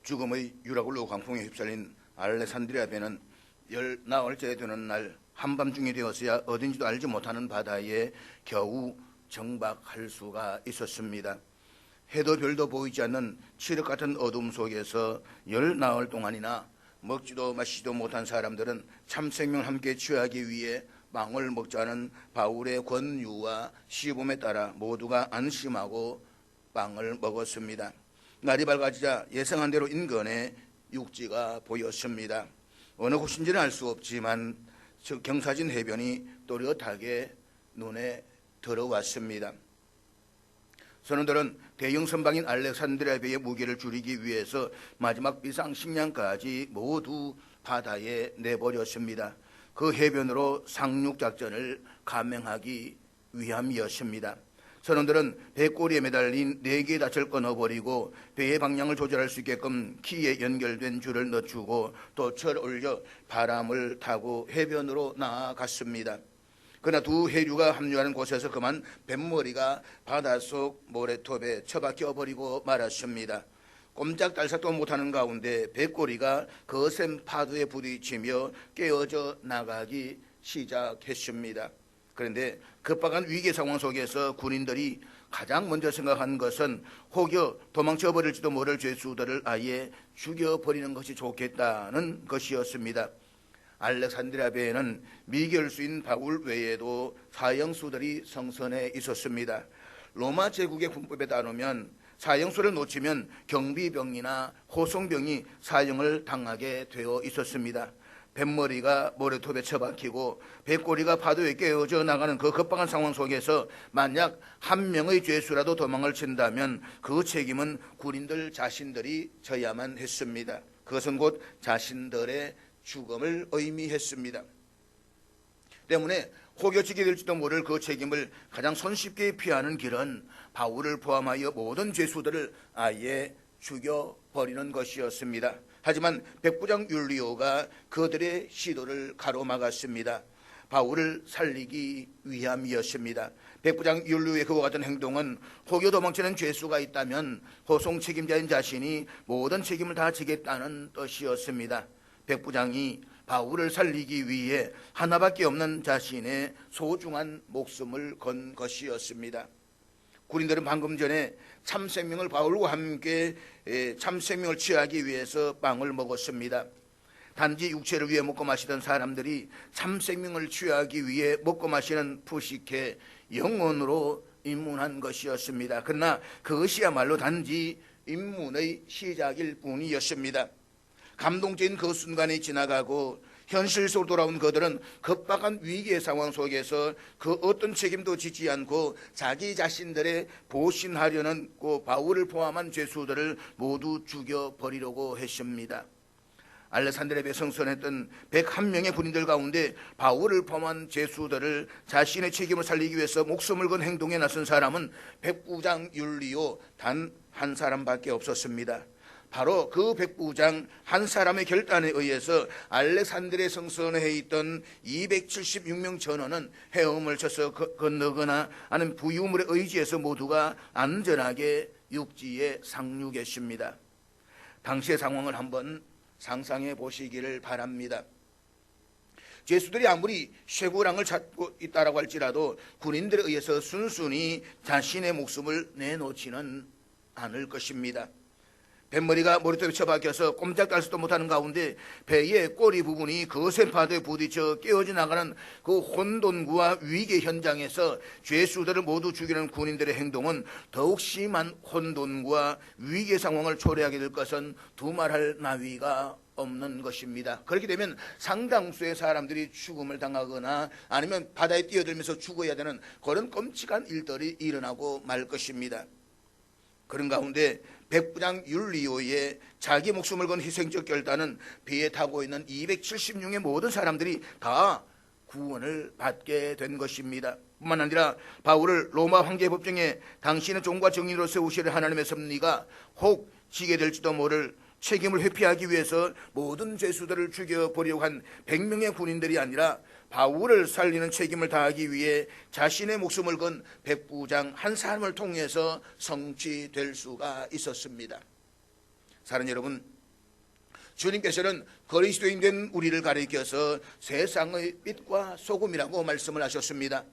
죽음의 유라굴로 광풍에 휩쓸린 알렉산드리아 배는 열 나흘째 되는 날 한밤중이 되었어야 어딘지도 알지 못하는 바다에 겨우 정박할 수가 있었습니다. 해도 별도 보이지 않는 칠흑 같은 어둠 속에서 열 나흘 동안이나 먹지도 마시지도 못한 사람들은 참 생명을 함께 취하기 위해 빵을 먹자는 바울의 권유와 시범에 따라 모두가 안심하고 빵을 먹었습니다. 날이 밝아지자 예상한 대로 인근에 육지가 보였습니다. 어느 곳인지는 알 수 없지만 경사진 해변이 또렷하게 눈에 들어왔습니다. 선원들은 대형 선박인 알렉산드리아 배의 무게를 줄이기 위해서 마지막 비상식량까지 모두 바다에 내버렸습니다. 그 해변으로 상륙작전을 감행하기 위함이었습니다. 선원들은 배꼬리에 매달린 4개의 닻을 끊어버리고 배의 방향을 조절할 수 있게끔 키에 연결된 줄을 늦추고 또 철 올려 바람을 타고 해변으로 나아갔습니다. 그러나 두 해류가 합류하는 곳에서 그만 뱃머리가 바닷속 모래톱에 처박혀 버리고 말았습니다. 꼼짝달싹도 못하는 가운데 배꼬리가 거센 파도에 부딪히며 깨어져 나가기 시작했습니다. 그런데 급박한 위기 상황 속에서 군인들이 가장 먼저 생각한 것은 혹여 도망쳐 버릴지도 모를 죄수들을 아예 죽여버리는 것이 좋겠다는 것이었습니다. 알렉산드리아 배에는 미결수인 바울 외에도 사형수들이 성선에 있었습니다. 로마 제국의 군법에 따르면 사형수를 놓치면 경비병이나 호송병이 사형을 당하게 되어 있었습니다. 뱃머리가 모래톱에 처박히고 배꼬리가 파도에 깨어져 나가는 그 급박한 상황 속에서 만약 한 명의 죄수라도 도망을 친다면 그 책임은 군인들 자신들이 져야만 했습니다. 그것은 곧 자신들의 죽음을 의미했습니다. 때문에 혹여 지게 될지도 모를 그 책임을 가장 손쉽게 피하는 길은 바울을 포함하여 모든 죄수들을 아예 죽여버리는 것이었습니다. 하지만 백부장 율리오가 그들의 시도를 가로막았습니다. 바울을 살리기 위함이었습니다. 백부장 율리오의 그와 같은 행동은 혹여 도망치는 죄수가 있다면 호송 책임자인 자신이 모든 책임을 다 지겠다는 뜻이었습니다. 백부장이 바울을 살리기 위해 하나밖에 없는 자신의 소중한 목숨을 건 것이었습니다. 군인들은 방금 전에 참생명을 바울과 함께 참생명을 취하기 위해서 빵을 먹었습니다. 단지 육체를 위해 먹고 마시던 사람들이 참생명을 취하기 위해 먹고 마시는 푸식회 영혼으로 입문한 것이었습니다. 그러나 그것이야말로 단지 입문의 시작일 뿐이었습니다. 감동적인 그 순간이 지나가고 현실 속으로 돌아온 그들은 급박한 위기의 상황 속에서 그 어떤 책임도 지지 않고 자기 자신들의 보신하려는 그 바울을 포함한 죄수들을 모두 죽여버리려고 했습니다. 알렉산드리아 배에 성선했던 101명의 군인들 가운데 바울을 포함한 죄수들을 자신의 책임을 살리기 위해서 목숨을 건 행동에 나선 사람은 백부장 율리오 단 한 사람밖에 없었습니다. 바로 그 백부장 한 사람의 결단에 의해서 알렉산드리아 성선에 있던 276명 전원은 헤엄을 쳐서 건너거나 아니면 부유물에 의지해서 모두가 안전하게 육지에 상륙했습니다. 당시의 상황을 한번 상상해 보시기를 바랍니다. 죄수들이 아무리 쇠고랑을 찾고 있다라고 할지라도 군인들에 의해서 순순히 자신의 목숨을 내놓지는 않을 것입니다. 뱃머리가 머리톱에 처박혀서 꼼짝달싹도 못하는 가운데 배의 꼬리 부분이 거센 파도에 부딪혀 깨어져 나가는 그 혼돈과 위기 현장에서 죄수들을 모두 죽이는 군인들의 행동은 더욱 심한 혼돈과 위기의 상황을 초래하게 될 것은 두말할 나위가 없는 것입니다. 그렇게 되면 상당수의 사람들이 죽음을 당하거나 아니면 바다에 뛰어들면서 죽어야 되는 그런 끔찍한 일들이 일어나고 말 것입니다. 그런 가운데 백부장 율리오의 자기 목숨을 건 희생적 결단은 배에 타고 있는 276명의 모든 사람들이 다 구원을 받게 된 것입니다. 뿐만 아니라 바울을 로마 황제 법정에 당신의 종과 정인으로 세우실 하나님의 섭리가 혹 지게 될지도 모를 책임을 회피하기 위해서 모든 죄수들을 죽여버리려고 한 100명의 군인들이 아니라 바울을 살리는 책임을 다하기 위해 자신의 목숨을 건 백부장 한 사람을 통해서 성취될 수가 있었습니다. 사랑하는 여러분, 주님께서는 그리스도인 된 우리를 가리켜서 세상의 빛과 소금이라고 말씀을 하셨습니다.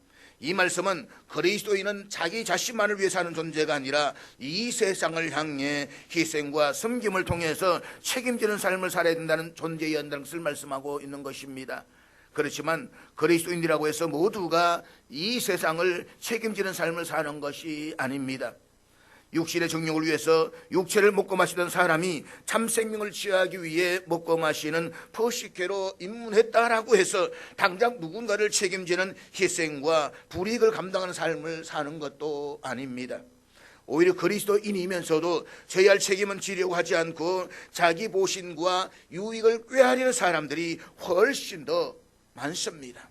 이 말씀은 그리스도인은 자기 자신만을 위해 사는 존재가 아니라 이 세상을 향해 희생과 섬김을 통해서 책임지는 삶을 살아야 된다는 존재여야 한다는 것을 말씀하고 있는 것입니다. 그렇지만 그리스도인이라고 해서 모두가 이 세상을 책임지는 삶을 사는 것이 아닙니다. 육신의 정욕을 위해서 육체를 먹고 마시던 사람이 참 생명을 취하기 위해 먹고 마시는 포식회로 입문했다라고 해서 당장 누군가를 책임지는 희생과 불이익을 감당하는 삶을 사는 것도 아닙니다. 오히려 그리스도인이면서도 져야 할 책임은 지려고 하지 않고 자기 보신과 유익을 꾀하려는 사람들이 훨씬 더 많습니다.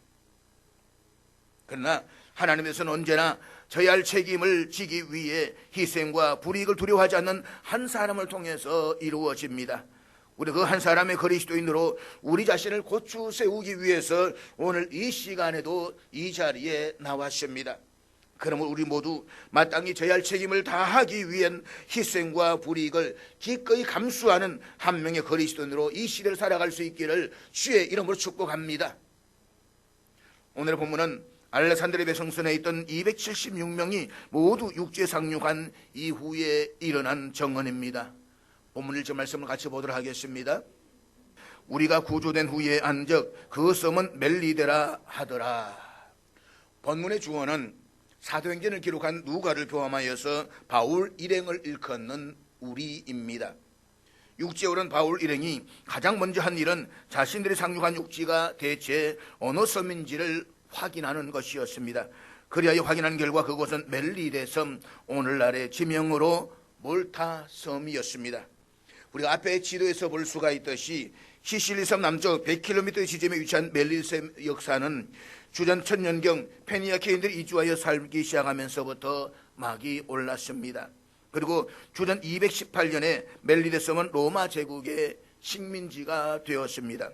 그러나 하나님께서는 언제나 져야 할 책임을 지기 위해 희생과 불이익을 두려워하지 않는 한 사람을 통해서 이루어집니다. 우리 그 한 사람의 그리스도인으로 우리 자신을 고추 세우기 위해서 오늘 이 시간에도 이 자리에 나왔습니다. 그러면 우리 모두 마땅히 져야 할 책임을 다하기 위한 희생과 불이익을 기꺼이 감수하는 한 명의 그리스도인으로 이 시대를 살아갈 수 있기를 주의 이름으로 축복합니다. 오늘의 본문은 알렉산드리아 배성선에 있던 276명이 모두 육지에 상륙한 이후에 일어난 정언입니다. 본문 1절 말씀을 같이 보도록 하겠습니다. 우리가 구조된 후에 안적 그 섬은 멜리데라 하더라. 본문의 주어는 사도행전을 기록한 누가를 포함하여서 바울 일행을 일컫는 우리입니다. 육지에 오른 바울 일행이 가장 먼저 한 일은 자신들이 상륙한 육지가 대체 어느 섬인지를 확인하는 것이었습니다. 그리하여 확인한 결과 그곳은 멜리데 섬, 오늘날의 지명으로 몰타 섬이었습니다. 우리가 앞에 지도에서 볼 수가 있듯이 시실리 섬 남쪽 100km 지점에 위치한 멜리데 섬 역사는 주전 1000년경 페니아케인들이 이주하여 살기 시작하면서부터 막이 올랐습니다. 그리고 주전 218년에 멜리데 섬은 로마 제국의 식민지가 되었습니다.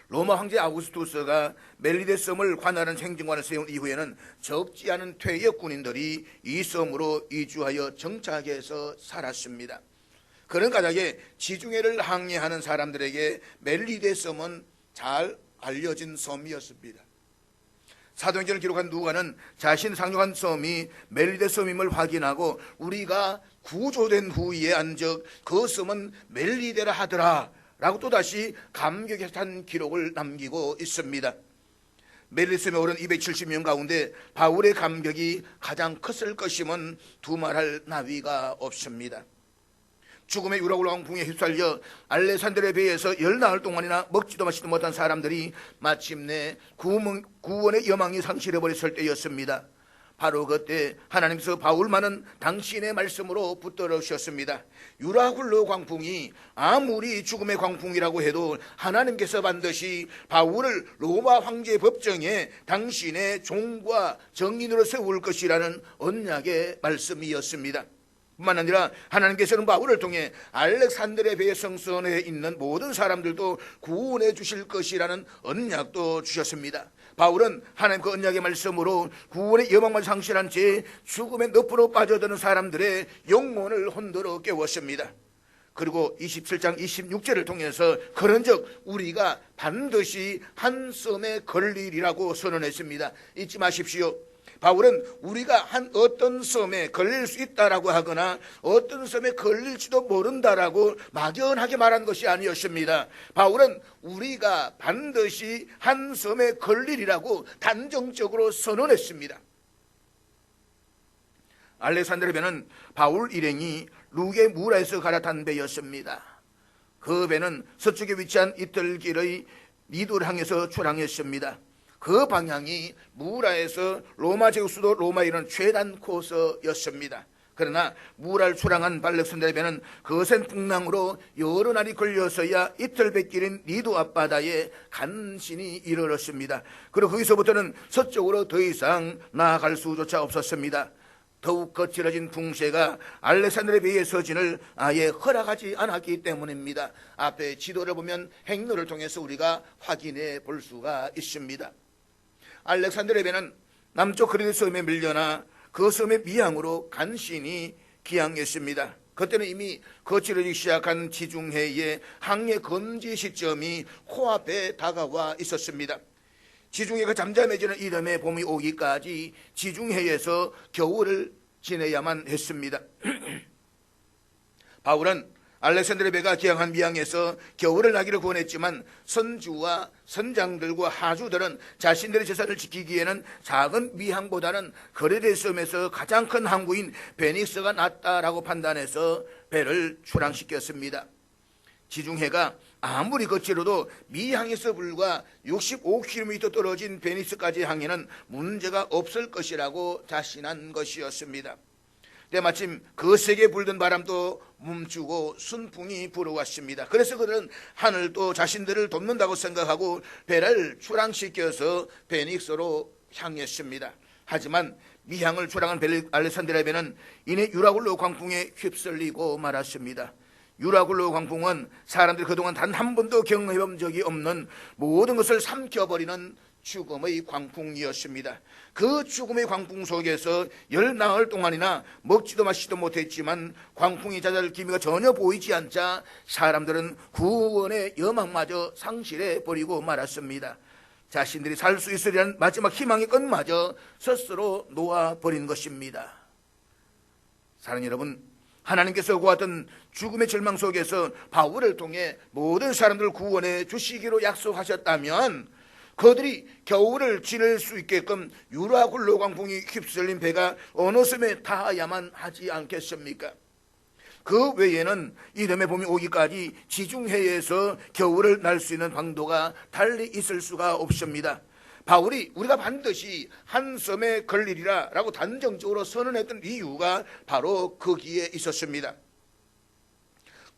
로마 황제 아우구스투스가 멜리데 섬을 관할하는 행정관을 세운 이후에는 적지 않은 퇴역 군인들이 이 섬으로 이주하여 정착해서 살았습니다. 그런 까닭에 지중해를 항해하는 사람들에게 멜리데 섬은 잘 알려진 섬이었습니다. 사도행전을 기록한 누가는 자신 상륙한 섬이 멜리데 섬임을 확인하고 우리가 구조된 후에 안적 그 섬은 멜리데라 하더라 라고 또다시 감격에 찬 기록을 남기고 있습니다. 멜리데 섬에 오른 270명 가운데 바울의 감격이 가장 컸을 것임은 두말할 나위가 없습니다. 죽음의 유라굴 왕풍에 휩쓸려 알렉산드리아 배에서 열나흘 동안이나 먹지도 마시지도 못한 사람들이 마침내 구원의 여망이 상실해버렸을 때였습니다. 바로 그때 하나님께서 바울만은 당신의 말씀으로 붙들으셨습니다. 유라굴로 광풍이 아무리 죽음의 광풍이라고 해도 하나님께서 반드시 바울을 로마 황제의 법정에 당신의 종과 정인으로 세울 것이라는 언약의 말씀이었습니다. 뿐만 아니라 하나님께서는 바울을 통해 알렉산드리아 배의 성전에 있는 모든 사람들도 구원해 주실 것이라는 언약도 주셨습니다. 바울은 하나님 그 언약의 말씀으로 구원의 여망만 상실한 채 죽음의 늪으로 빠져드는 사람들의 영혼을 흔들어 깨웠습니다. 그리고 27장 26절을 통해서 그런즉 우리가 반드시 한 섬에 걸리리라고 선언했습니다. 잊지 마십시오. 바울은 우리가 한 어떤 섬에 걸릴 수 있다라고 하거나 어떤 섬에 걸릴지도 모른다라고 막연하게 말한 것이 아니었습니다. 바울은 우리가 반드시 한 섬에 걸리리라고 단정적으로 선언했습니다. 알렉산드리아 배는 바울 일행이 루게 무라에서 갈아탄 배였습니다. 그 배는 서쪽에 위치한 이틀길의 니도를 향해서 출항했습니다. 그 방향이 무라에서 로마 제국 수도 로마에 이르는 최단 코스였습니다. 그러나 무라를 출항한 알렉산드리아 배는 거센 풍랑으로 여러 날이 걸려서야 이틀백길인 니도 앞바다에 간신히 이르렀습니다. 그리고 거기서부터는 서쪽으로 더 이상 나아갈 수조차 없었습니다. 더욱 거칠어진 풍세가 알렉산드리아 배의 서진을 아예 허락하지 않았기 때문입니다. 앞에 지도를 보면 행로를 통해서 우리가 확인해 볼 수가 있습니다. 알렉산드리아 배는 남쪽 그리스 섬에 밀려나 그 섬의 미항으로 간신히 기항했습니다. 그때는 이미 거칠어지기 시작한 지중해의 항해 금지 시점이 코앞에 다가와 있었습니다. 지중해가 잠잠해지는 이듬해 봄이 오기까지 지중해에서 겨울을 지내야만 했습니다. 바울은 알렉산드리아 배가 기항한 미항에서 겨울을 나기를 권했지만 선주와 선장들과 하주들은 자신들의 재산을 지키기에는 작은 미항보다는 거리대 섬에서 가장 큰 항구인 베닉스가 낫다라고 판단해서 배를 출항시켰습니다. 지중해가 아무리 거칠어도 미항에서 불과 65km 떨어진 베닉스까지 항해는 문제가 없을 것이라고 자신한 것이었습니다. 때마침 거세게 불던 바람도 멈추고 순풍이 불어왔습니다. 그래서 그들은 하늘도 자신들을 돕는다고 생각하고 배를 출항시켜서 베닉스로 향했습니다. 하지만 미항을 출항한 알렉산드리아 배는 이내 유라굴로 광풍에 휩쓸리고 말았습니다. 유라굴로 광풍은 사람들이 그동안 단 한 번도 경험해본 적이 없는 모든 것을 삼켜버리는 죽음의 광풍이었습니다. 그 죽음의 광풍 속에서 10나흘 동안이나 먹지도 마시지도 못했지만 광풍이 잦아들 기미가 전혀 보이지 않자 사람들은 구원의 여망마저 상실해버리고 말았습니다. 자신들이 살 수 있으리라는 마지막 희망의 끈마저 스스로 놓아버린 것입니다. 사랑하는 여러분, 하나님께서 구하던 죽음의 절망 속에서 바울을 통해 모든 사람들을 구원해 주시기로 약속하셨다면 그들이 겨울을 지낼 수 있게끔 유라굴로 광풍이 휩쓸린 배가 어느 섬에 닿아야만 하지 않겠습니까? 그 외에는 이듬해 봄이 오기까지 지중해에서 겨울을 날 수 있는 방도가 달리 있을 수가 없습니다. 바울이 우리가 반드시 한 섬에 걸리리라 라고 단정적으로 선언했던 이유가 바로 거기에 있었습니다.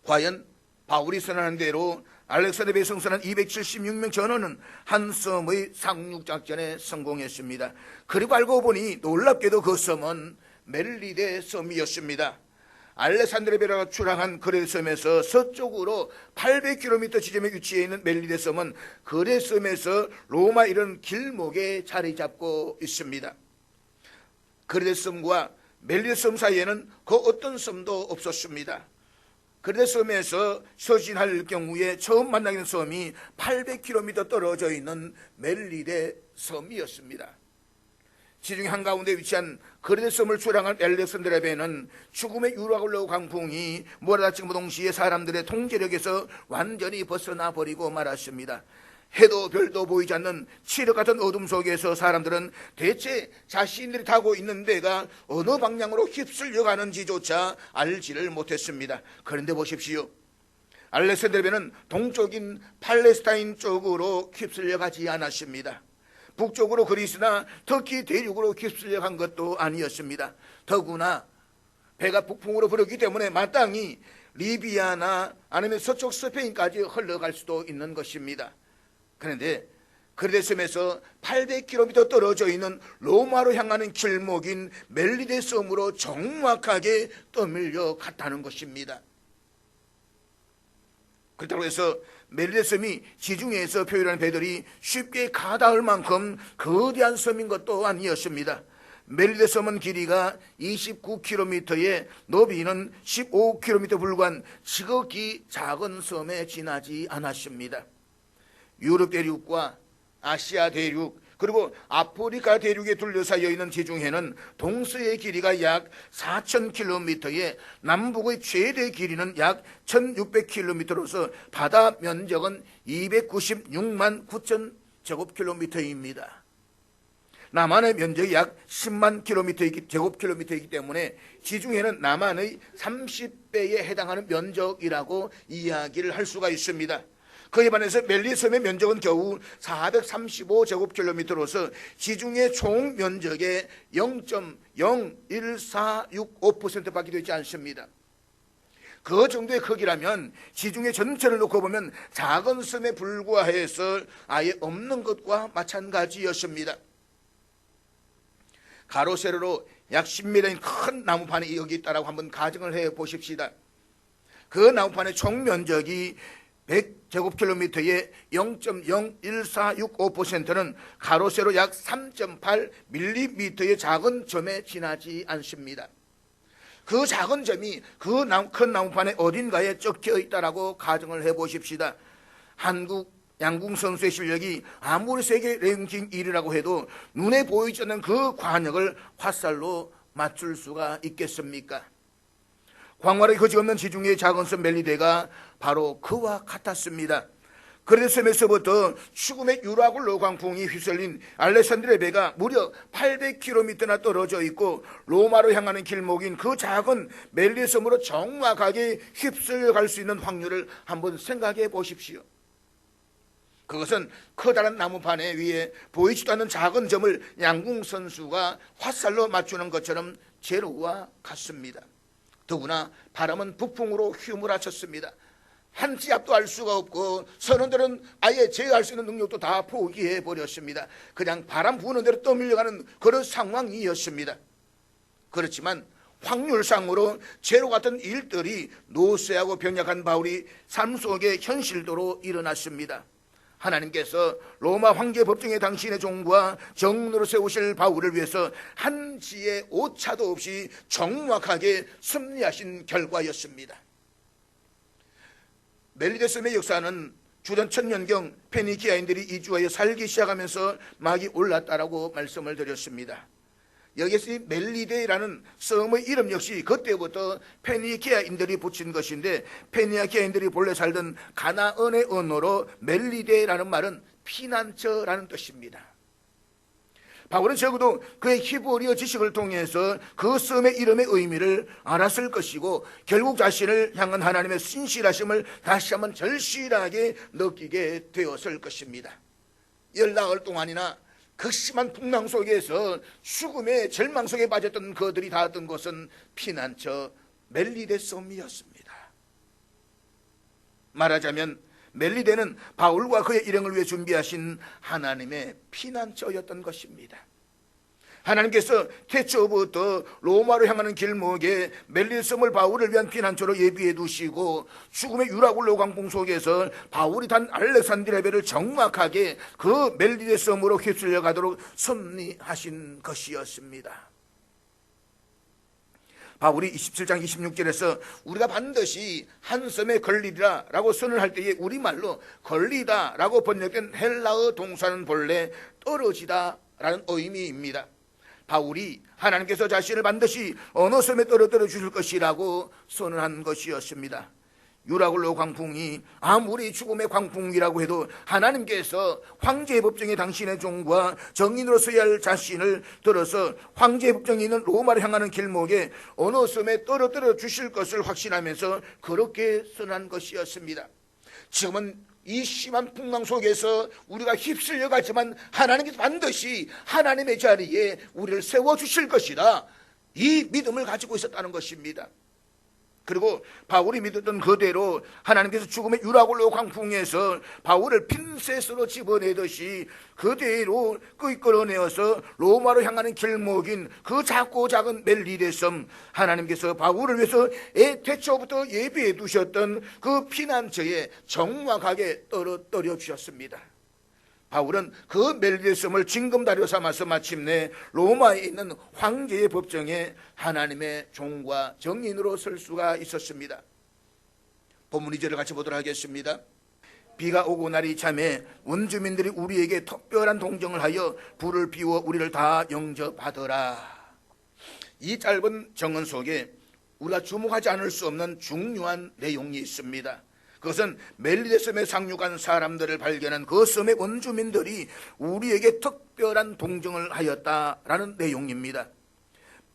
과연 바울이 선언한 대로 알렉산드리아에 성선한 276명 전원은 한 섬의 상륙작전에 성공했습니다. 그리고 알고 보니 놀랍게도 그 섬은 멜리데 섬이었습니다. 알렉산드리아가 출항한 그레데 섬에서 서쪽으로 800km 지점에 위치해 있는 멜리데 섬은 그레데 섬에서 로마 이른 길목에 자리 잡고 있습니다. 그레데 섬과 멜리데 섬 사이에는 그 어떤 섬도 없었습니다. 그레데 섬에서 서진할 경우에 처음 만나는 섬이 800km 떨어져 있는 멜리데 섬이었습니다. 지중해 한가운데 위치한 그레데 섬을 출항한 알렉산드리아 배는 죽음의 유라굴로 광풍이 몰아닥치고 동시에 사람들의 통제력에서 완전히 벗어나 버리고 말았습니다. 해도 별도 보이지 않는 칠흑 같은 어둠 속에서 사람들은 대체 자신들이 타고 있는 배가 어느 방향으로 휩쓸려 가는지조차 알지를 못했습니다. 그런데 보십시오. 알렉산드리아 배는 동쪽인 팔레스타인 쪽으로 휩쓸려 가지 않았습니다. 북쪽으로 그리스나 터키 대륙으로 휩쓸려 간 것도 아니었습니다. 더구나 배가 북풍으로 불었기 때문에 마땅히 리비아나 아니면 서쪽 스페인까지 흘러갈 수도 있는 것입니다. 그런데 그레데 섬에서 800km 떨어져 있는 로마로 향하는 길목인 멜리데 섬으로 정확하게 떠밀려 갔다는 것입니다. 그렇다고 해서 멜리데 섬이 지중해에서 표현하는 배들이 쉽게 가닿을 만큼 거대한 섬인 것도 아니었습니다. 멜리데 섬은 길이가 29km에 너비는 15km 불과한 지극히 작은 섬에 지나지 않았습니다. 유럽 대륙과 아시아 대륙 그리고 아프리카 대륙에 둘러싸여 있는 지중해는 동서의 길이가 약 4,000km에 남북의 최대 길이는 약 1,600km로서 바다 면적은 296만 9천 제곱킬로미터입니다. 남한의 면적이 약 10만 제곱킬로미터이기 때문에 지중해는 남한의 30배에 해당하는 면적이라고 이야기를 할 수가 있습니다. 그에 반해서 멜리데 섬의 면적은 겨우 435제곱킬로미터로서 지중해 총 면적의 0.01465%밖에 되지 않습니다. 그 정도의 크기라면 지중해 전체를 놓고 보면 작은 섬에 불과해서 아예 없는 것과 마찬가지였습니다. 가로 세로로 약 10m인 큰 나무판이 여기 있다고 한번 가정을 해 보십시다. 그 나무판의 총 면적이 100제곱킬로미터의 0.01465%는 가로 세로 약 3.8mm의 작은 점에 지나지 않습니다. 그 작은 점이 그 큰 나무판의 어딘가에 적혀 있다라고 가정을 해보십시다. 한국 양궁 선수의 실력이 아무리 세계 랭킹 1위라고 해도 눈에 보이지 않는 그 관역을 화살로 맞출 수가 있겠습니까? 광활하게 거지없는 지중해의 작은 섬 멜리데가 바로 그와 같았습니다. 그런데 섬에서부터 죽음의 유라굴로 광풍이 휘슬린 알렉산드리아 배가 무려 800km나 떨어져 있고 로마로 향하는 길목인 그 작은 멜리데 섬으로 정확하게 휩쓸려 갈 수 있는 확률을 한번 생각해 보십시오. 그것은 커다란 나무판 위에 보이지도 않는 작은 점을 양궁 선수가 화살로 맞추는 것처럼 제로와 같습니다. 더구나 바람은 북풍으로 휘몰아쳤습니다. 한 치 앞도 알 수가 없고 선원들은 아예 제어할 수 있는 능력도 다 포기해 버렸습니다. 그냥 바람 부는 대로 떠밀려가는 그런 상황이었습니다. 그렇지만 확률상으로 제로 같은 일들이 노쇠하고 병약한 바울이 삶 속의 현실도로 일어났습니다. 하나님께서 로마 황제 법정에 당신의 종과 정로로 세우실 바울을 위해서 한치의 오차도 없이 정확하게 승리하신 결과였습니다. 멜리데 섬의 역사는 주전 1000년경 페니키아인들이 이주하여 살기 시작하면서 막이 올랐다라고 말씀을 드렸습니다. 여기서 이 멜리데라는 섬의 이름 역시 그때부터 페니키아인들이 붙인 것인데, 페니키아인들이 본래 살던 가나안의 언어로 멜리데라는 말은 피난처라는 뜻입니다. 바울은 적어도 그의 히브리어 지식을 통해서 그 섬의 이름의 의미를 알았을 것이고 결국 자신을 향한 하나님의 신실하심을 다시 한번 절실하게 느끼게 되었을 것입니다. 열나흘 동안이나 극심한 풍랑 속에서 죽음의 절망 속에 빠졌던 그들이 닿았던 곳은 피난처 멜리데 섬이었습니다. 말하자면 멜리데는 바울과 그의 일행을 위해 준비하신 하나님의 피난처였던 것입니다. 하나님께서 태초부터 로마로 향하는 길목에 멜리데 섬을 바울을 위한 피난처로 예비해 두시고 죽음의 유라굴로 광풍 속에서 바울이 단 알렉산드리아 배를 정확하게 그 멜리데 섬으로 휩쓸려 가도록 섭리하신 것이었습니다. 바울이 27장 26절에서 우리가 반드시 한 섬에 걸리리라 라고 선언할 때에 우리말로 걸리다 라고 번역된 헬라어 동사는 본래 떨어지다 라는 의미입니다. 바울이 하나님께서 자신을 반드시 어느 섬에 떨어뜨려 주실 것이라고 선언한 것이었습니다. 유라굴로 광풍이 아무리 죽음의 광풍이라고 해도 하나님께서 황제의 법정에 당신의 종과 정인으로 서야 할 자신을 들어서 황제의 법정에 있는 로마를 향하는 길목에 어느 섬에 떨어뜨려 주실 것을 확신하면서 그렇게 선언한 것이었습니다. 지금은 이 심한 풍랑 속에서 우리가 휩쓸려 가지만 하나님께서 반드시 하나님의 자리에 우리를 세워주실 것이다, 이 믿음을 가지고 있었다는 것입니다. 그리고 바울이 믿었던 그대로 하나님께서 죽음의 유라굴로 광풍에서 바울을 핀셋으로 집어내듯이 그대로 끌어내어서 로마로 향하는 길목인 그 작고 작은 멜리데 섬, 하나님께서 바울을 위해서 태초부터 예비해 두셨던 그 피난처에 정확하게 떨어뜨려 주셨습니다. 바울은 그 멜리데 섬을 징검다리로 삼아서 마침내 로마에 있는 황제의 법정에 하나님의 종과 정인으로 설 수가 있었습니다. 본문 2절을 같이 보도록 하겠습니다. 비가 오고 날이 참에 원주민들이 우리에게 특별한 동정을 하여 불을 피워 우리를 다 영접하더라. 이 짧은 정언 속에 우리가 주목하지 않을 수 없는 중요한 내용이 있습니다. 그것은 멜리데 섬에 상륙한 사람들을 발견한 그 섬의 원주민들이 우리에게 특별한 동정을 하였다라는 내용입니다.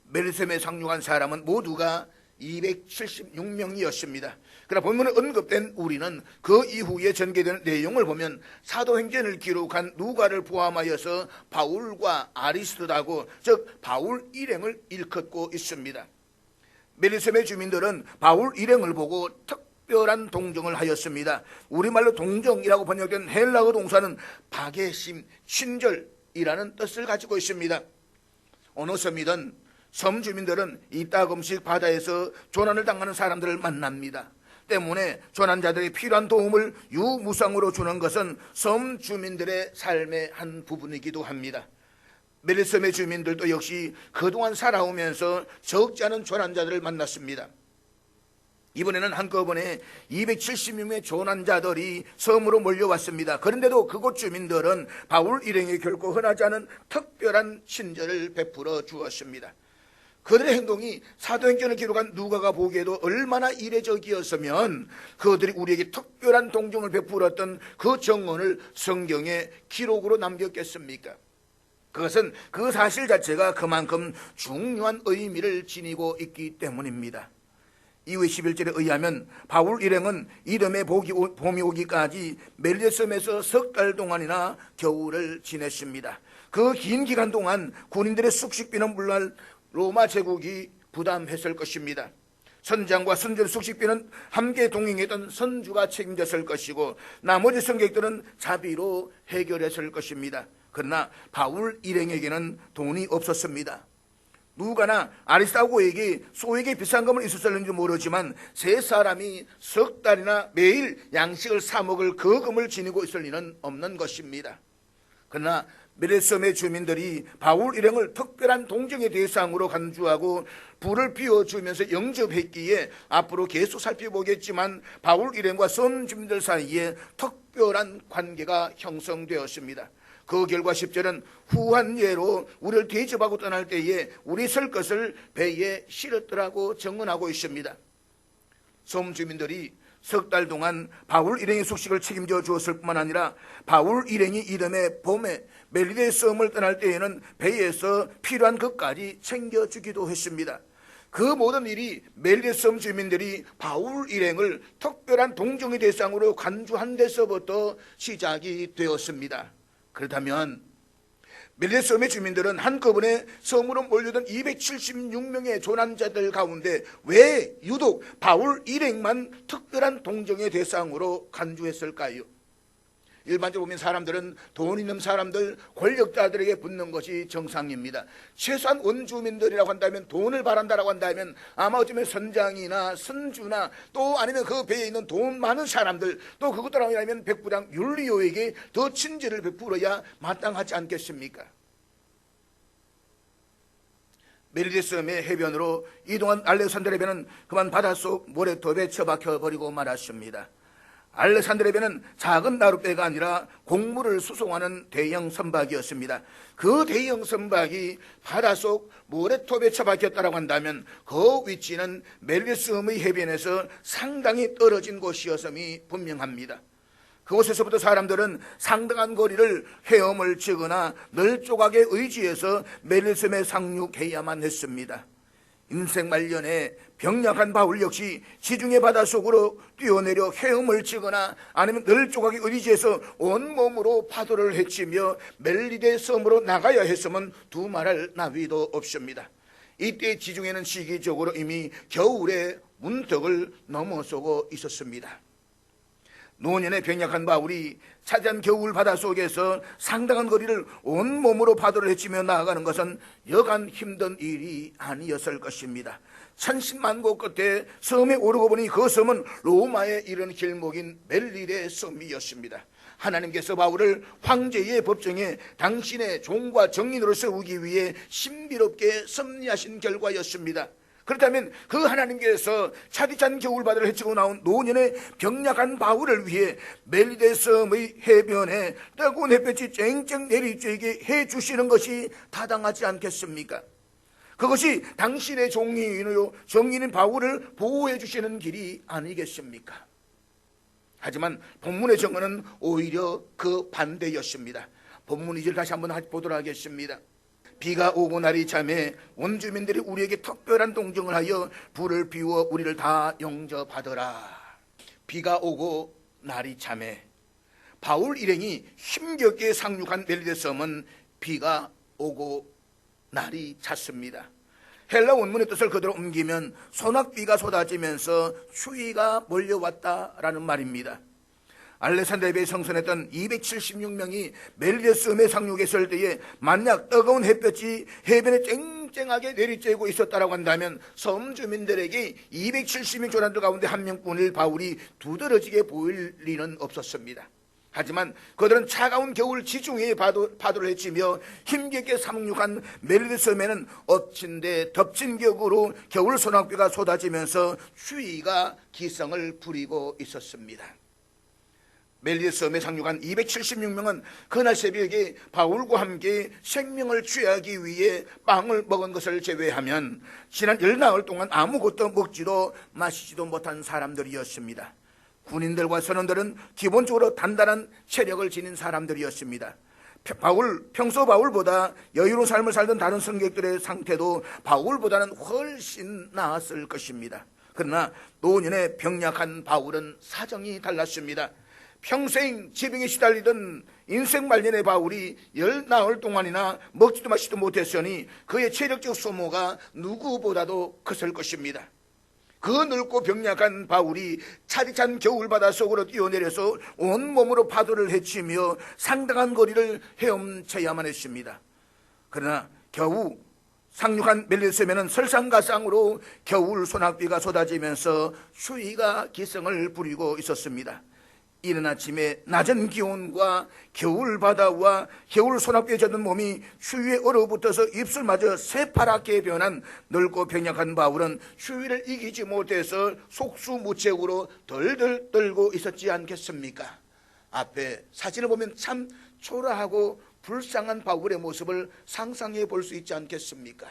멜리데 섬에 상륙한 사람은 모두가 276명이었습니다. 그러나 본문에 언급된 우리는 그 이후에 전개되는 내용을 보면 사도행전을 기록한 누가를 포함하여서 바울과 아리스도다고, 즉 바울 일행을 일컫고 있습니다. 멜리데 섬의 주민들은 바울 일행을 보고 특별한 동정을 하였습니다. 우리말로 동정이라고 번역된 헬라어 동사는 박애심, 친절이라는 뜻을 가지고 있습니다. 어느 섬이든 섬 주민들은 이따금씩 바다에서 조난을 당하는 사람들을 만납니다. 때문에 조난자들이 필요한 도움을 유무상으로 주는 것은 섬 주민들의 삶의 한 부분이기도 합니다. 멜리섬의 주민들도 역시 그동안 살아오면서 적지 않은 조난자들을 만났습니다. 이번에는 한꺼번에 270명의 조난자들이 섬으로 몰려왔습니다. 그런데도 그곳 주민들은 바울 일행이 결코 흔하지 않은 특별한 친절을 베풀어 주었습니다. 그들의 행동이 사도행전을 기록한 누가가 보기에도 얼마나 이례적이었으면 그들이 우리에게 특별한 동정을 베풀었던 그 정언을 성경에 기록으로 남겼겠습니까? 그것은 그 사실 자체가 그만큼 중요한 의미를 지니고 있기 때문입니다. 이후 11절에 의하면 바울 일행은 이듬해 봄이 오기까지 멜리섬에서 석 달 동안이나 겨울을 지냈습니다. 그 긴 기간 동안 군인들의 숙식비는 물론 로마 제국이 부담했을 것입니다. 선장과 선전 숙식비는 함께 동행했던 선주가 책임졌을 것이고 나머지 승객들은 자비로 해결했을 것입니다. 그러나 바울 일행에게는 돈이 없었습니다. 누가나 아리스타고에게 소에게 비싼 금은 있었을는지 모르지만 세 사람이 석 달이나 매일 양식을 사 먹을 그 금을 지니고 있을 리는 없는 것입니다. 그러나 멜리섬의 주민들이 바울 일행을 특별한 동정의 대상으로 간주하고 불을 피워주면서 영접했기에 앞으로 계속 살펴보겠지만 바울 일행과 섬 주민들 사이에 특별한 관계가 형성되었습니다. 그 결과 10절은 후한 예로 우리를 대접하고 떠날 때에 우리 설 것을 배에 실었더라고 증언하고 있습니다. 섬 주민들이 석 달 동안 바울 일행의 숙식을 책임져 주었을 뿐만 아니라 바울 일행이 이듬해 봄에 멜리데 섬을 떠날 때에는 배에서 필요한 것까지 챙겨주기도 했습니다. 그 모든 일이 멜리데 섬 주민들이 바울 일행을 특별한 동정의 대상으로 간주한 데서부터 시작이 되었습니다. 그렇다면 멜리데 섬의 주민들은 한꺼번에 섬으로 몰려든 276명의 조난자들 가운데 왜 유독 바울 일행만 특별한 동정의 대상으로 간주했을까요? 일반적으로 보면 사람들은 돈 있는 사람들, 권력자들에게 붙는 것이 정상입니다. 최소한 원주민들이라고 한다면, 돈을 바란다라고 한다면 아마 어쩌면 선장이나 선주나 또 아니면 그 배에 있는 돈 많은 사람들, 또 그것들 아니라면 백부장 율리오에게 더 친절을 베풀어야 마땅하지 않겠습니까? 멜리데 섬의 해변으로 이동한 알렉산드리아 배는 그만 바닷속 모래톱에 처박혀 버리고 말았습니다. 알렉산드리아 배는 작은 나룻배가 아니라 곡물을 수송하는 대형 선박이었습니다. 그 대형 선박이 바닷속 모래톱에 처박혔다고 한다면 그 위치는 멜리데 섬의 해변에서 상당히 떨어진 곳이었음이 분명합니다. 그곳에서부터 사람들은 상당한 거리를 헤엄을 치거나 널조각에 의지해서 멜리데 섬에 상륙해야만 했습니다. 인생 말년에 병약한 바울 역시 지중해 바닷속으로 뛰어내려 헤엄을 치거나 아니면 널조각에 의지해서 온몸으로 파도를 헤치며 멜리데 섬으로 나가야 했으면 두말할 나위도 없습니다. 이때 지중해는 시기적으로 이미 겨울의 문턱을 넘어서고 있었습니다. 노년에 병약한 바울이 차지한 겨울 바닷속에서 상당한 거리를 온몸으로 파도를 헤치며 나아가는 것은 여간 힘든 일이 아니었을 것입니다. 천신만고 끝에 섬에 오르고 보니 그 섬은 로마에 이르는 길목인 멜리데 섬이었습니다. 하나님께서 바울을 황제의 법정에 당신의 종과 정인으로 세우기 위해 신비롭게 섭리하신 결과였습니다. 그렇다면 그 하나님께서 차디찬 겨울바다를 헤치고 나온 노년의 병약한 바울을 위해 멜리데 섬의 해변에 뜨거운 햇볕이 쨍쨍 내리쬐게 해주시는 것이 타당하지 않겠습니까? 그것이 당신의 종인으로 정인인 바울을 보호해 주시는 길이 아니겠습니까? 하지만 본문의 정언은 오히려 그 반대였습니다. 본문 2절 다시 한번 보도록 하겠습니다. 비가 오고 날이 잠에 원주민들이 우리에게 특별한 동정을 하여 불을 피워 우리를 다 영접하더라. 비가 오고 날이 잠에 바울 일행이 힘겹게 상륙한 멜리데 섬은 비가 오고 날이 찼습니다. 헬라 원문의 뜻을 그대로 옮기면 소낙비가 쏟아지면서 추위가 몰려왔다라는 말입니다. 알렉산드리아 배에 성선했던 276명이 멜리데 섬에 상륙했을 때에 만약 뜨거운 햇볕이 해변에 쨍쨍하게 내리쬐고 있었다고 한다면 섬 주민들에게 270명 조난들 가운데 한 명뿐일 바울이 두드러지게 보일 리는 없었습니다. 하지만 그들은 차가운 겨울 지중해의 파도를 헤치며 힘겹게 상륙한 멜리섬에는 엎친데 덮친 격으로 겨울 소낙비가 쏟아지면서 추위가 기승을 부리고 있었습니다. 멜리섬에 상륙한 276명은 그날 새벽에 바울과 함께 생명을 취하기 위해 빵을 먹은 것을 제외하면 지난 10나흘 동안 아무것도 먹지도 마시지도 못한 사람들이었습니다. 군인들과 선원들은 기본적으로 단단한 체력을 지닌 사람들이었습니다. 평소 바울보다 여유로운 삶을 살던 다른 성객들의 상태도 바울보다는 훨씬 나았을 것입니다. 그러나 노년에 병약한 바울은 사정이 달랐습니다. 평생 지병에 시달리던 인생 말년의 바울이 10나흘 동안이나 먹지도 마시지도 못했으니 그의 체력적 소모가 누구보다도 컸을 것입니다. 그 늙고 병약한 바울이 차디찬 겨울바다 속으로 뛰어내려서 온몸으로 파도를 헤치며 상당한 거리를 헤엄쳐야만 했습니다. 그러나 겨우 상륙한 멜리섬에는 설상가상으로 겨울 소낙비가 쏟아지면서 추위가 기승을 부리고 있었습니다. 이른 아침에 낮은 기온과 겨울 바다와 겨울 소낙비에 젖은 몸이 추위에 얼어붙어서 입술마저 새파랗게 변한 늙고 병약한 바울은 추위를 이기지 못해서 속수무책으로 덜덜 떨고 있었지 않겠습니까? 앞에 사진을 보면 참 초라하고 불쌍한 바울의 모습을 상상해 볼 수 있지 않겠습니까?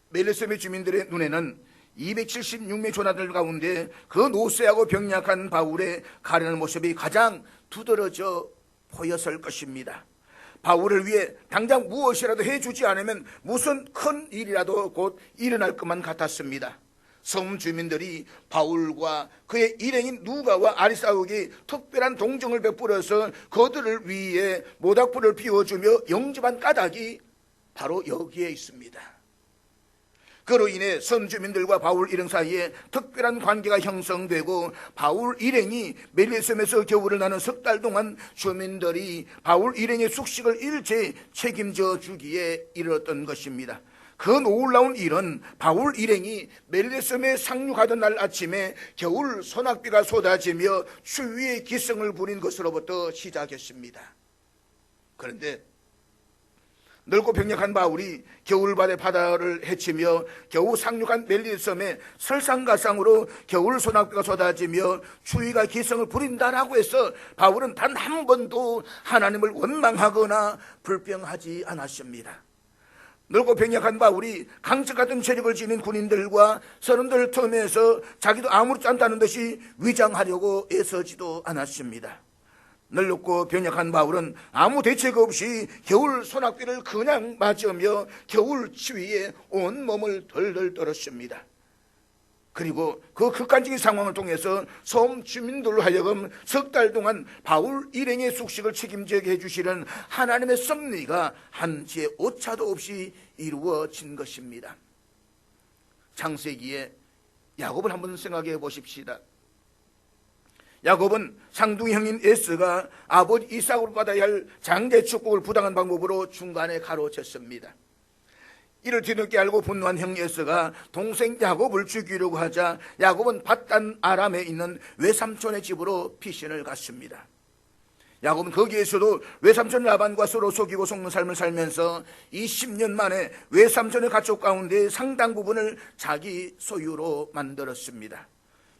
멜리섬의 주민들의 눈에는 276명의 조나들 가운데 그 노쇠하고 병약한 바울의 가련한 모습이 가장 두드러져 보였을 것입니다. 바울을 위해 당장 무엇이라도 해주지 않으면 무슨 큰 일이라도 곧 일어날 것만 같았습니다. 섬 주민들이 바울과 그의 일행인 누가와 아리스다고에게 특별한 동정을 베풀어서 그들을 위해 모닥불을 피워주며 영접한 까닭이 바로 여기에 있습니다. 그로 인해 섬 주민들과 바울 일행 사이에 특별한 관계가 형성되고 바울 일행이 멜리섬에서 겨울을 나는 석 달 동안 주민들이 바울 일행의 숙식을 일제히 책임져 주기에 이르렀던 것입니다. 그 놀라운 일은 바울 일행이 멜리섬에 상륙하던 날 아침에 겨울 소낙비가 쏟아지며 추위의 기승을 부린 것으로부터 시작했습니다. 그런데 늙고 병약한 바울이 겨울바다의 바다를 헤치며 겨우 상륙한 멜리섬에 설상가상으로 겨울 소낙비가 쏟아지며 추위가 기승을 부린다라고 해서 바울은 단 한 번도 하나님을 원망하거나 불평하지 않았습니다. 늙고 병약한 바울이 강철 같은 체력을 지닌 군인들과 선원들 틈에서 자기도 아무렇지 않다는 듯이 위장하려고 애쓰지도 않았습니다. 늙고 병약한 바울은 아무 대책 없이 겨울 소낙비를 그냥 맞으며 겨울 추위에 온몸을 덜덜 떨었습니다. 그리고 그 극단적인 상황을 통해서 섬 주민들로 하여금 석 달 동안 바울 일행의 숙식을 책임지게 해주시는 하나님의 섭리가 한치의 오차도 없이 이루어진 것입니다. 창세기에 야곱을 한번 생각해 보십시다. 야곱은 상둥이 형인 에서가 아버지 이삭으로 받아야 할 장대 축복을 부당한 방법으로 중간에 가로챘습니다. 이를 뒤늦게 알고 분노한 형 에서가 동생 야곱을 죽이려고 하자 야곱은 밧단 아람에 있는 외삼촌의 집으로 피신을 갔습니다. 야곱은 거기에서도 외삼촌 라반과 서로 속이고 속는 삶을 살면서 20년 만에 외삼촌의 가족 가운데 상당 부분을 자기 소유로 만들었습니다.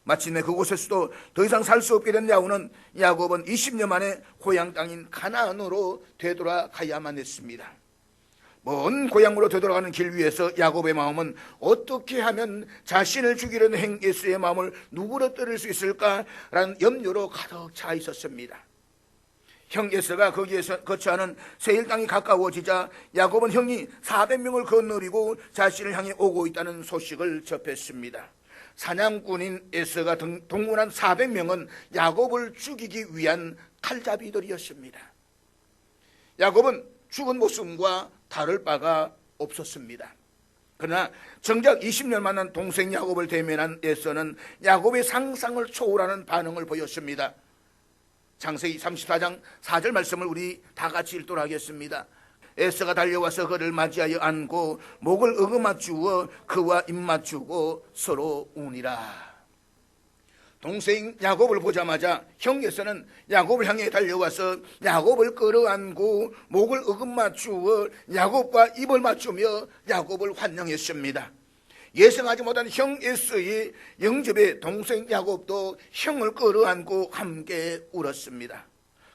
마침내 그곳에서도 더 이상 살 수 없게 된 야곱은 20년 만에 고향 땅인 가나안으로 되돌아가야만 했습니다. 먼 고향으로 되돌아가는 길 위에서 야곱의 마음은 어떻게 하면 자신을 죽이려는 형 에서의 마음을 누그러뜨릴 수 있을까라는 염려로 가득 차 있었습니다. 형 에서가 거기에서 거처하는 세일 땅이 가까워지자 야곱은 형이 400명을 거느리고 자신을 향해 오고 있다는 소식을 접했습니다. 사냥꾼인 에서가 동원한 400명은 야곱을 죽이기 위한 칼잡이들이었습니다. 야곱은 죽은 목숨과 다를 바가 없었습니다. 그러나 정작 20년 만난 동생 야곱을 대면한 에서는 야곱의 상상을 초월하는 반응을 보였습니다. 창세기 34장 4절 말씀을 우리 다 같이 읽도록 하겠습니다. 에서가 달려와서 그를 맞이하여 안고 목을 어금맞추어 그와 입맞추고 서로 우니라. 동생 야곱을 보자마자 형 에서는 야곱을 향해 달려와서 야곱을 끌어안고 목을 어금 맞추어 야곱과 입을 맞추며 야곱을 환영했습니다. 예상하지 못한 형 에서의 영접에 동생 야곱도 형을 끌어안고 함께 울었습니다.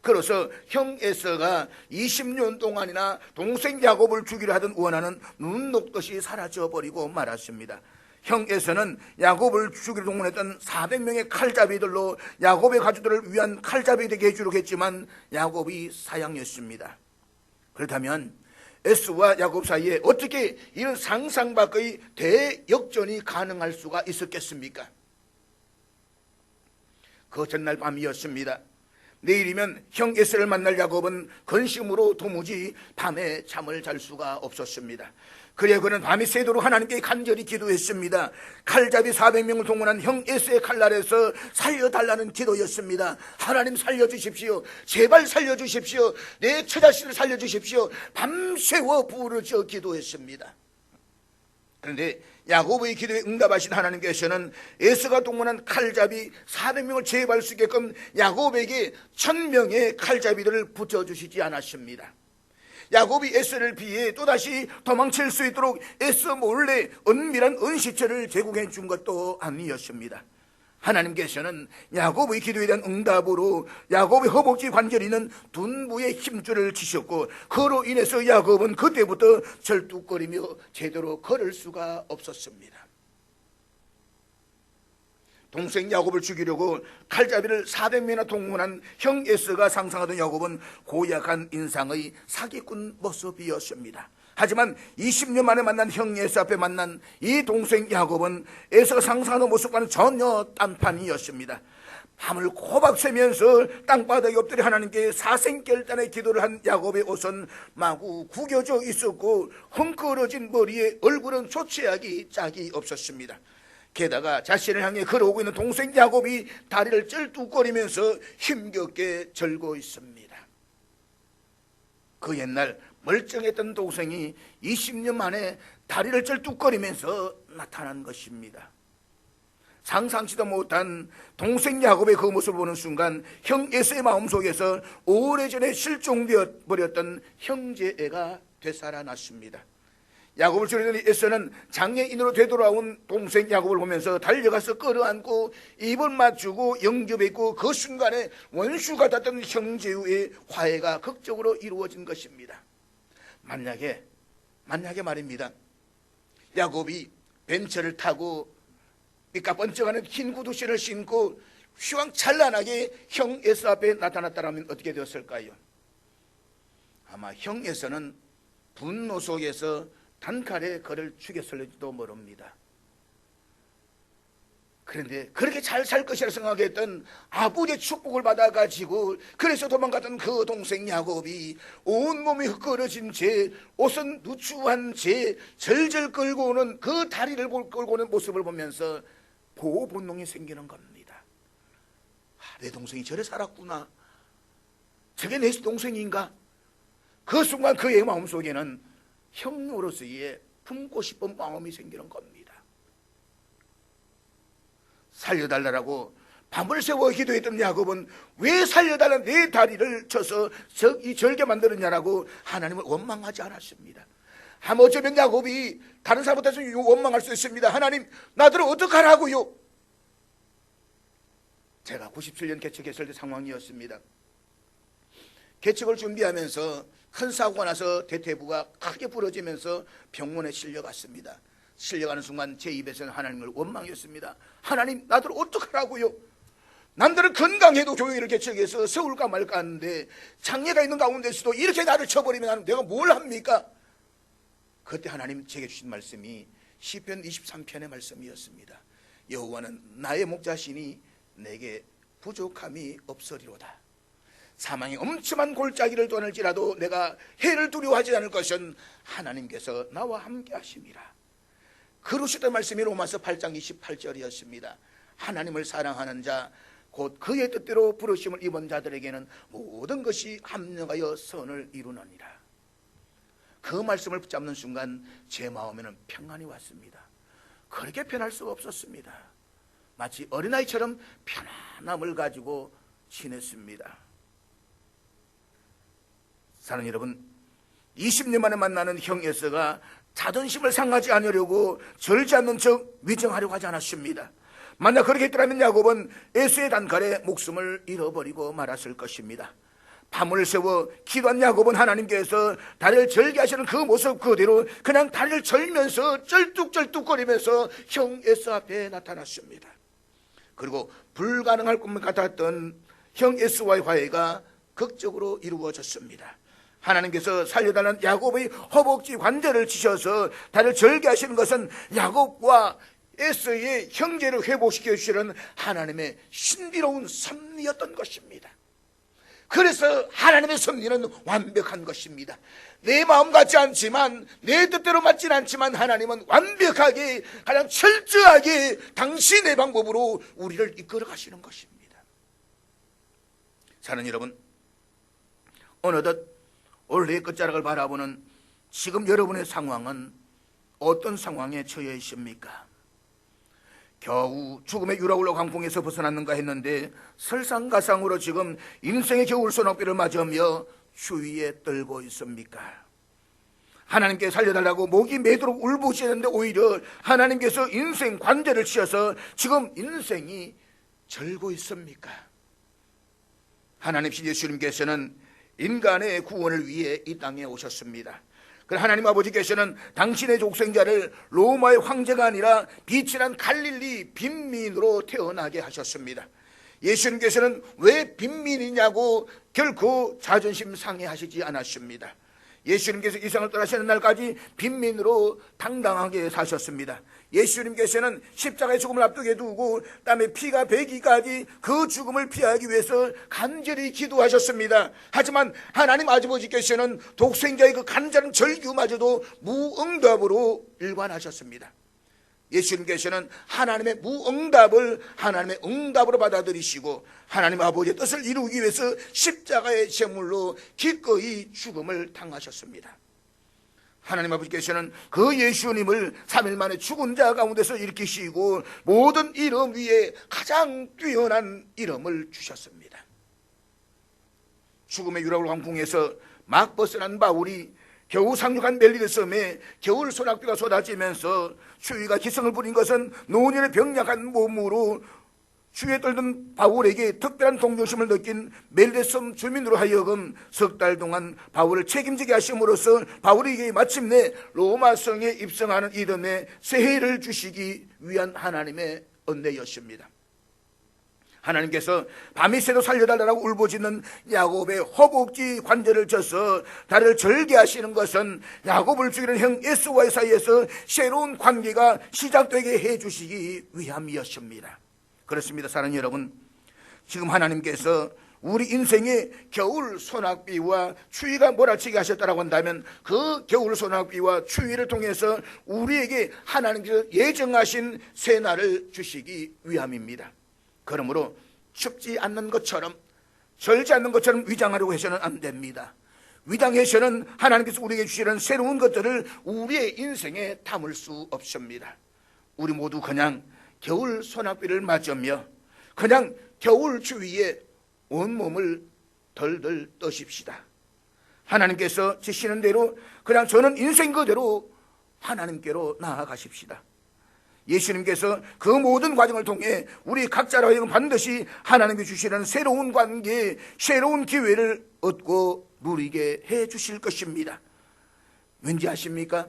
그래서 형 에서가 20년 동안이나 동생 야곱을 죽이려 하던 원한은 눈 녹듯이 사라져버리고 말았습니다. 형 에서는 야곱을 죽이려 동원했던 400명의 칼잡이들로 야곱의 가족들을 위한 칼잡이 되게 해주려고 했지만 야곱이 사양했습니다. 그렇다면 에서와 야곱 사이에 어떻게 이런 상상 밖의 대역전이 가능할 수가 있었겠습니까? 그 전날 밤이었습니다. 내일이면 형 에서를 만날 야곱은 근심으로 도무지 밤에 잠을 잘 수가 없었습니다. 그래 그는 밤이 새도록 하나님께 간절히 기도했습니다. 칼잡이 400명을 동원한 형 에서의 칼날에서 살려달라는 기도였습니다. 하나님 살려주십시오. 제발 살려주십시오. 내 처자식을 살려주십시오. 밤새워 부르짖어 기도했습니다. 그런데 야곱의 기도에 응답하신 하나님께서는 에서가 동원한 칼잡이 400명을 제압할 수 있게끔 야곱에게 1000명의 칼잡이들을 붙여주시지 않았습니다. 야곱이 에서를 피해 또다시 도망칠 수 있도록 에서 몰래 은밀한 은시처를 제공해 준 것도 아니었습니다. 하나님께서는 야곱의 기도에 대한 응답으로 야곱의 허벅지 관절이 있는 둔부에 힘줄을 치셨고 그로 인해서 야곱은 그때부터 절뚝거리며 제대로 걸을 수가 없었습니다. 동생 야곱을 죽이려고 칼잡이를 400명이나 동원한 형 에서가 상상하던 야곱은 고약한 인상의 사기꾼 모습이었습니다. 하지만 20년 만에 만난 형 에서 앞에 만난 이 동생 야곱은 에서가 상상하는 모습과는 전혀 딴판이었습니다. 밤을 꼬박 새면서 땅바닥에 엎드려 하나님께 사생결단의 기도를 한 야곱의 옷은 마구 구겨져 있었고 헝클어진 머리에 얼굴은 초췌하기 짝이 없었습니다. 게다가 자신을 향해 걸어오고 있는 동생 야곱이 다리를 쩔뚝거리면서 힘겹게 절고 있습니다. 그 옛날 멀쩡했던 동생이 20년 만에 다리를 쩔뚝거리면서 나타난 것입니다. 상상치도 못한 동생 야곱의 그 모습을 보는 순간 형 에서의 마음속에서 오래전에 실종되어 버렸던 형제애가 되살아났습니다. 야곱을 죽이던 에서는 장애인으로 되돌아온 동생 야곱을 보면서 달려가서 끌어안고 입을 맞추고 영접했고 그 순간에 원수 같았던 형제의 화해가 극적으로 이루어진 것입니다. 만약에 말입니다. 야곱이 벤처를 타고 삐까번쩍하는 흰 구두신을 신고 휘황찬란하게 형 에서 앞에 나타났다면 어떻게 되었을까요? 아마 형 에서는 분노 속에서 단칼에 그를 죽였을지도 모릅니다. 그런데 그렇게 잘 살 것이라 생각했던 아버지의 축복을 받아가지고 그래서 도망갔던 그 동생 야곱이 온몸이 흙거려진 채 옷은 누추한 채 절절 끌고 오는 그 다리를 끌고 오는 모습을 보면서 보호 본능이 생기는 겁니다. 내 동생이 저래 살았구나. 저게 내 동생인가? 그 순간 그의 마음속에는 형으로서의 품고 싶은 마음이 생기는 겁니다. 살려달라고 밤을 새워 기도했던 야곱은 왜 살려달라는 내 다리를 쳐서 이 절게 만들었냐라고 하나님을 원망하지 않았습니다. 어쩌면 야곱이 다른 사람부터 원망할 수 있습니다. 하나님, 나들을 어떡하라고요? 제가 97년 개척했을 때 상황이었습니다. 개척을 준비하면서 큰 사고가 나서 대퇴부가 크게 부러지면서 병원에 실려갔습니다. 실려가는 순간 제 입에서는 하나님을 원망했습니다. 하나님, 나들 어떡하라고요? 남들은 건강해도 교회를 개척해서 세울까 말까 하는데 장애가 있는 가운데서도 이렇게 나를 쳐버리면 내가 뭘 합니까? 그때 하나님 제게 주신 말씀이 시편 23편의 말씀이었습니다. 여호와는 나의 목자시니 내게 부족함이 없으리로다. 사망의 엄청난 골짜기를 떠날지라도 내가 해를 두려워하지 않을 것은 하나님께서 나와 함께 하심이라. 그러셨던 말씀이 로마서 8장 28절이었습니다. 하나님을 사랑하는 자 곧 그의 뜻대로 부르심을 입은 자들에게는 모든 것이 합력하여 선을 이루느니라. 그 말씀을 붙잡는 순간 제 마음에는 평안이 왔습니다. 그렇게 편할 수가 없었습니다. 마치 어린아이처럼 편안함을 가지고 지냈습니다. 사랑하는 여러분, 20년 만에 만나는 형 에서가 자존심을 상하지 않으려고 절지 않는 척 위정하려고 하지 않았습니다. 만약 그렇게 했더라면 야곱은 에서의 단칼에 목숨을 잃어버리고 말았을 것입니다. 밤을 새워 기도한 야곱은 하나님께서 다리를 절게 하시는 그 모습 그대로 그냥 다리를 절면서 쩔뚝쩔뚝거리면서 형 에서 앞에 나타났습니다. 그리고 불가능할 것만 같았던 형 에서와의 화해가 극적으로 이루어졌습니다. 하나님께서 살려달라는 야곱의 허벅지 관절을 치셔서 다리를 절게 하시는 것은 야곱과 에서의 형제를 회복시켜 주시는 하나님의 신비로운 섭리였던 것입니다. 그래서 하나님의 섭리는 완벽한 것입니다. 내 마음 같지 않지만, 내 뜻대로 맞지는 않지만 하나님은 완벽하게, 가장 철저하게 당신의 방법으로 우리를 이끌어 가시는 것입니다. 사랑하는 여러분, 어느덧 올해의 끝자락을 바라보는 지금 여러분의 상황은 어떤 상황에 처해 있습니까? 겨우 죽음의 유라굴로 광풍에서 벗어났는가 했는데 설상가상으로 지금 인생의 겨울 소낙비를 맞으며 추위에 떨고 있습니까? 하나님께 살려달라고 목이 매도록 울부짖는데 오히려 하나님께서 인생 관절을 치셔서 지금 인생이 절고 있습니까? 하나님신 예수님께서는 인간의 구원을 위해 이 땅에 오셨습니다. 하나님 아버지께서는 당신의 족생자를 로마의 황제가 아니라 빛이 난 갈릴리 빈민으로 태어나게 하셨습니다. 예수님께서는 왜 빈민이냐고 결코 자존심 상해하시지 않았습니다. 예수님께서 이 세상을 떠나시는 날까지 빈민으로 당당하게 사셨습니다. 예수님께서는 십자가의 죽음을 앞두게 두고 땀에 피가 배기까지 그 죽음을 피하기 위해서 간절히 기도하셨습니다. 하지만 하나님 아버지께서는 독생자의 그 간절한 절규마저도 무응답으로 일관하셨습니다. 예수님께서는 하나님의 무응답을 하나님의 응답으로 받아들이시고 하나님 아버지의 뜻을 이루기 위해서 십자가의 제물로 기꺼이 죽음을 당하셨습니다. 하나님 아버지께서는 그 예수님을 3일 만에 죽은 자 가운데서 일으키시고 모든 이름 위에 가장 뛰어난 이름을 주셨습니다. 죽음의 유라굴 광풍에서 막 벗어난 바울이 겨우 상륙한 멜리데 섬에 겨울 소낙비가 쏟아지면서 추위가 기승을 부린 것은 노년의 병약한 몸으로 추위에 떨던 바울에게 특별한 동정심을 느낀 멜리데 섬 주민으로 하여금 석 달 동안 바울을 책임지게 하심으로써 바울에게 마침내 로마 성에 입성하는 이듬해 새해를 주시기 위한 하나님의 은혜였습니다. 하나님께서 밤이 새도 살려달라고 울부짖는 야곱의 허벅지 관절을 쳐서 다리를 절게 하시는 것은 야곱을 죽이는 형 에서와의 사이에서 새로운 관계가 시작되게 해주시기 위함이었습니다. 그렇습니다. 사랑하는 여러분, 지금 하나님께서 우리 인생의 겨울 소낙비와 추위가 몰아치게 하셨다고 한다면 그 겨울 소낙비와 추위를 통해서 우리에게 하나님께서 예정하신 새날을 주시기 위함입니다. 그러므로 춥지 않는 것처럼 절지 않는 것처럼 위장하려고 해서는 안 됩니다. 위장해서는 하나님께서 우리에게 주시는 새로운 것들을 우리의 인생에 담을 수 없습니다. 우리 모두 그냥 겨울 소낙비를 맞으며 그냥 겨울 추위에 온몸을 덜덜 떠십시다. 하나님께서 지시는 대로 그냥 저는 인생 그대로 하나님께로 나아가십시다. 예수님께서 그 모든 과정을 통해 우리 각자로 하여금 반드시 하나님께 주시는 새로운 관계, 새로운 기회를 얻고 누리게 해 주실 것입니다. 왠지 아십니까?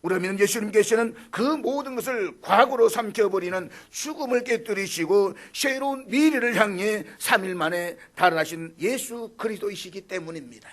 우리가 믿는 예수님께서는 그 모든 것을 과거로 삼켜버리는 죽음을 깨뜨리시고 새로운 미래를 향해 3일 만에 달아나신 예수 그리스도이시기 때문입니다.